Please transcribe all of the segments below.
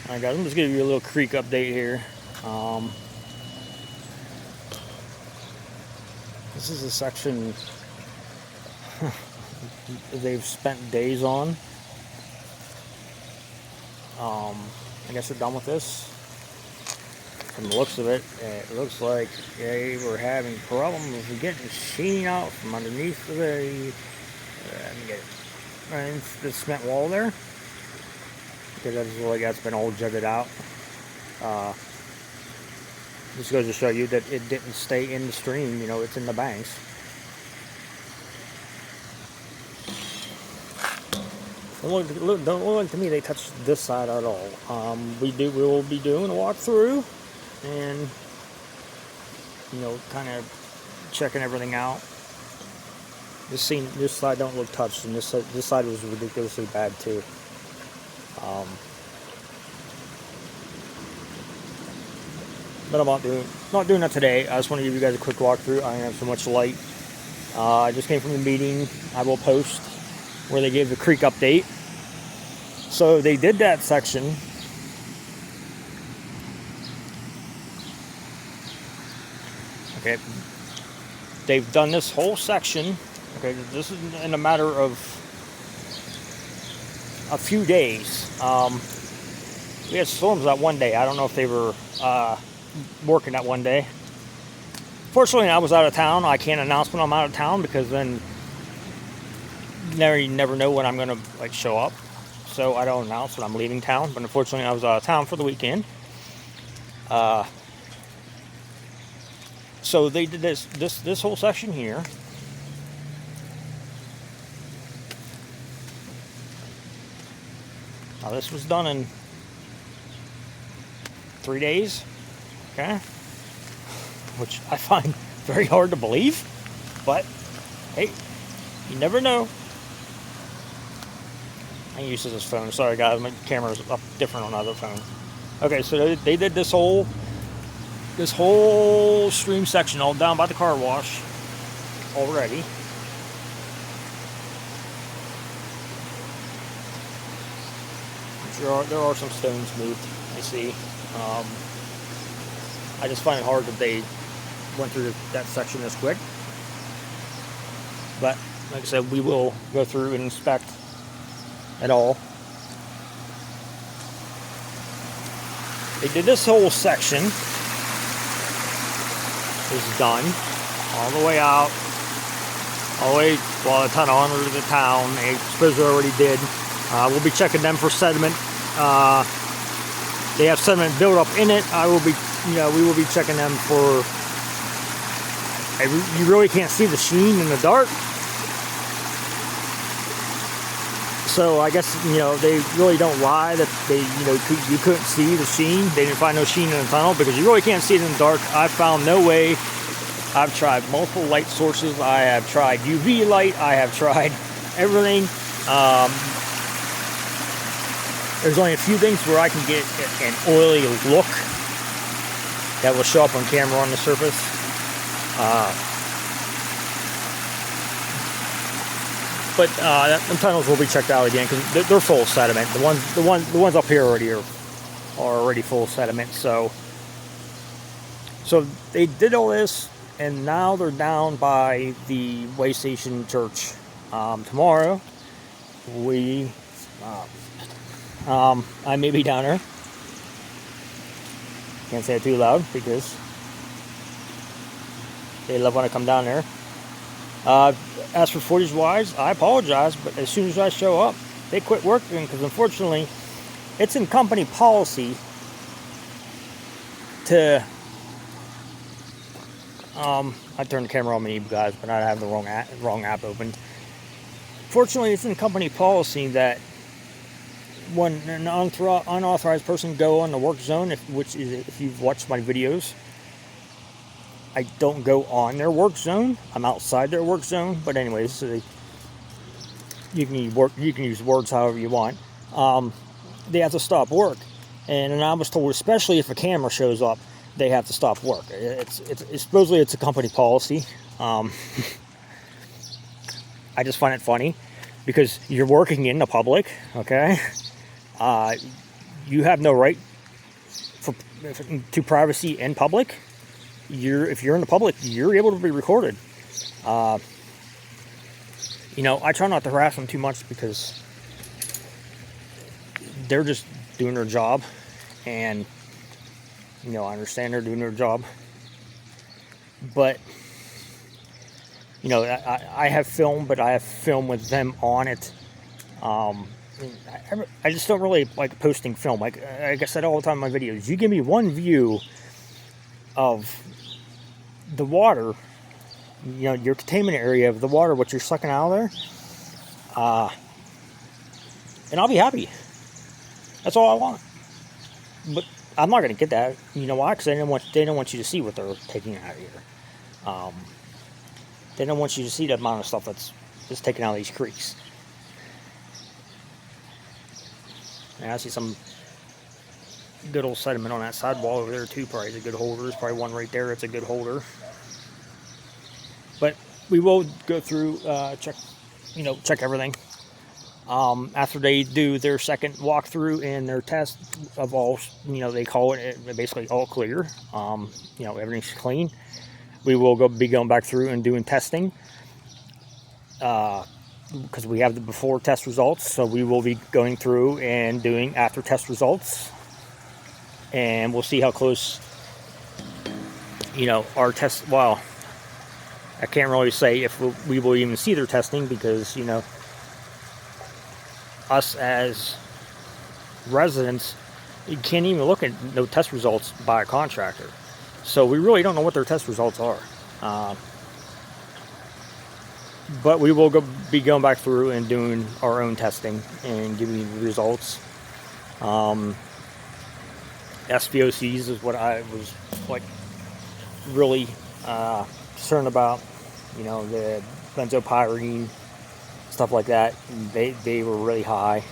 Alright guys, I'm just giving you a little creek update here. This is a section they've spent days on. I guess they're done with this. From the looks of it, it looks like they were having problems with getting sheen out from underneath the the cement wall there. Because that's really that's been all jutted out. This goes to show you that it didn't stay in the stream, you know, it's in the banks. Don't look like to me they touched this side at all. We will be doing a walkthrough and, you know, kind of checking everything out. This side don't look touched, and this side was ridiculously bad too. But I'm not doing that today. I just want to give you guys a quick walkthrough. I don't have so much light. I just came from the meeting. I will post where they gave the creek update. So they did that section. Okay, they've done this whole section. Okay, this is in a matter of a few days. We had storms that one day. I don't know if they were working that one day. Fortunately, I was out of town. I can't announce when I'm out of town because then you never know when I'm gonna show up. So I don't announce when I'm leaving town. But unfortunately, I was out of town for the weekend. So they did this whole section here. Now this was done in 3 days, okay? Which I find very hard to believe, but hey, you never know. I use this phone. Sorry guys, my camera's up different on other phones. Okay, so they did this whole stream section all down by the car wash already. There are some stones moved, I see. I just find it hard that they went through that section this quick. But like I said, we will go through and inspect it all. They did this whole section. Is done all the way out, all the way the tunnel under the town. They supposedly already did. We'll be checking them for sediment. They have sediment built up in it. We will be checking them for. You really can't see the sheen in the dark, so I guess they really don't lie that you couldn't see the sheen. They didn't find no sheen in the tunnel because you really can't see it in the dark. I found no way. I've tried multiple light sources. I have tried UV light. I have tried everything. There's only a few things where I can get an oily look that will show up on camera on the surface. But the tunnels will be checked out again because they're full of sediment. The ones up here are already full of sediment. So they did all this, and now they're down by the way station church. Tomorrow I may be down there. Can't say it too loud because they love when I come down there. As for footage wise, I apologize, but as soon as I show up, they quit working because unfortunately it's in company policy to I turned the camera on me, guys, but I have the wrong app opened. Fortunately, it's in company policy that when an unauthorized person go on the work zone, if you've watched my videos, I don't go on their work zone. I'm outside their work zone. But anyways, so you can use words however you want. They have to stop work, and I was told, especially if a camera shows up, they have to stop work. It's supposedly it's a company policy. I just find it funny because you're working in the public, okay? you have no right to privacy in public. If you're in the public, you're able to be recorded. I try not to harass them too much because they're just doing their job, and I understand they're doing their job, but I have film, but I have film with them on it. I just don't really like posting film. Like I said all the time in my videos, you give me one view of the water, your containment area of the water, what you're sucking out of there, and I'll be happy. That's all I want. But I'm not going to get that. You know why? Because they don't want you to see what they're taking out of here. They don't want you to see the amount of stuff that's taken out of these creeks. And I see some good old sediment on that sidewall over there too. Probably is a good holder. There's probably one right there. It's a good holder. But we will go through, check everything. After they do their second walkthrough and their test of all, they call it basically all clear. Everything's clean. We will be going back through and doing testing. Because we have the before test results, so we will be going through and doing after test results, and we'll see how close our test. Well, I can't really say if we will even see their testing, because us as residents, you can't even look at no test results by a contractor, so we really don't know what their test results are. But we will be going back through and doing our own testing and giving you the results. SVOCs is what I was really concerned about. The benzopyrene, stuff like that. They were really high.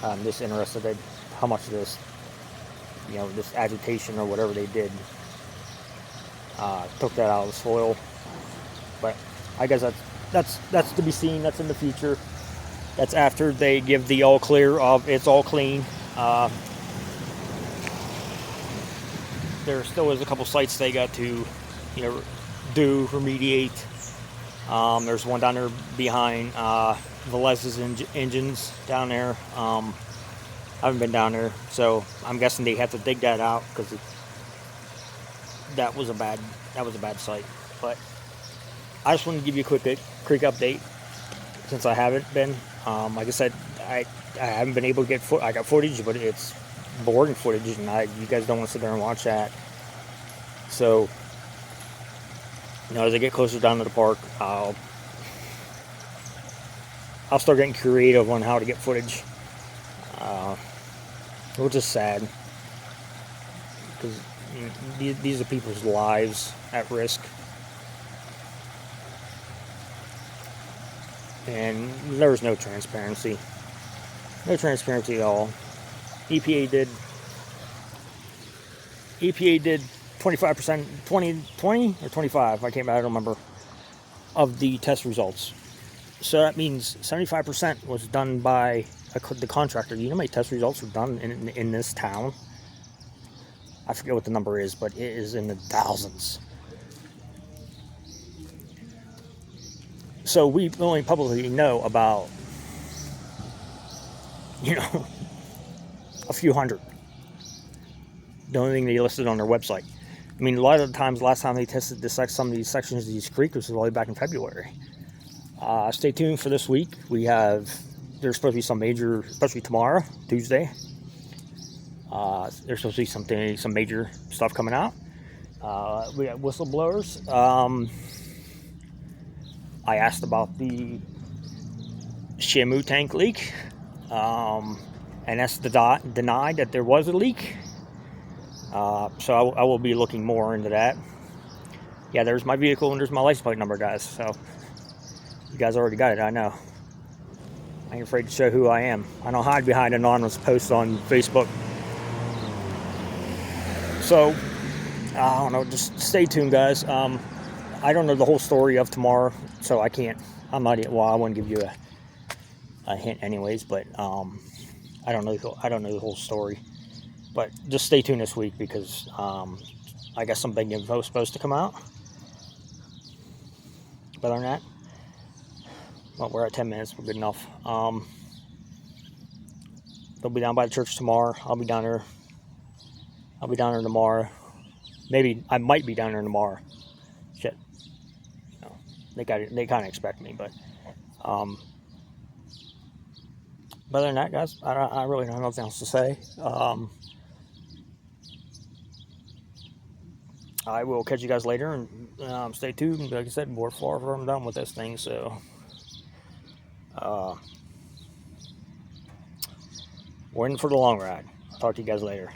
I'm just interested in how much of this, this agitation or whatever they did, took that out of the soil. But I guess that's to be seen. That's in the future. That's after they give the all clear of it's all clean. There still is a couple sites they got to, remediate. There's one down there behind Velez's engines down there. I haven't been down there, so I'm guessing they have to dig that out because that was a bad site. But I just wanted to give you a quick update since I haven't been. Like I said, I haven't been able to get I got footage, but it's boring footage, and you guys don't want to sit there and watch that. So, as I get closer down to the park, I'll start getting creative on how to get footage, which is sad because these are people's lives at risk. And there was no transparency. No transparency at all. EPA did 25%, 20 or 25, I don't remember, of the test results. So that means 75% was done by the contractor. You know how many test results were done in this town? I forget what the number is, but it is in the thousands. So we only publicly know about, a few hundred. The only thing they listed on their website. I mean, a lot of the times, last time they tested some of these sections of these creeks was all the way back in February. Stay tuned for this week. There's supposed to be some major, especially tomorrow, Tuesday. There's supposed to be some major stuff coming out. We got whistleblowers. I asked about the Shamu tank leak, and that's denied that there was a leak. So I will be looking more into that. Yeah, there's my vehicle and there's my license plate number, guys. So you guys already got it, I know. I ain't afraid to show who I am. I don't hide behind anonymous posts on Facebook. So, I don't know, just stay tuned, guys. I don't know the whole story of tomorrow, so I wouldn't give you a hint anyways, but I don't know the whole story, but just stay tuned this week because I guess some big info is supposed to come out. But other than that, well, we're at 10 minutes. We're good enough. They'll be down by the church tomorrow. I'll be down there. Tomorrow. Maybe I might be down there tomorrow. Shit. You know, they kind of expect me, but other than that, guys, I really don't have nothing else to say. I will catch you guys later, and stay tuned. Like I said, we're far from done with this thing, so we're in for the long ride. I'll talk to you guys later.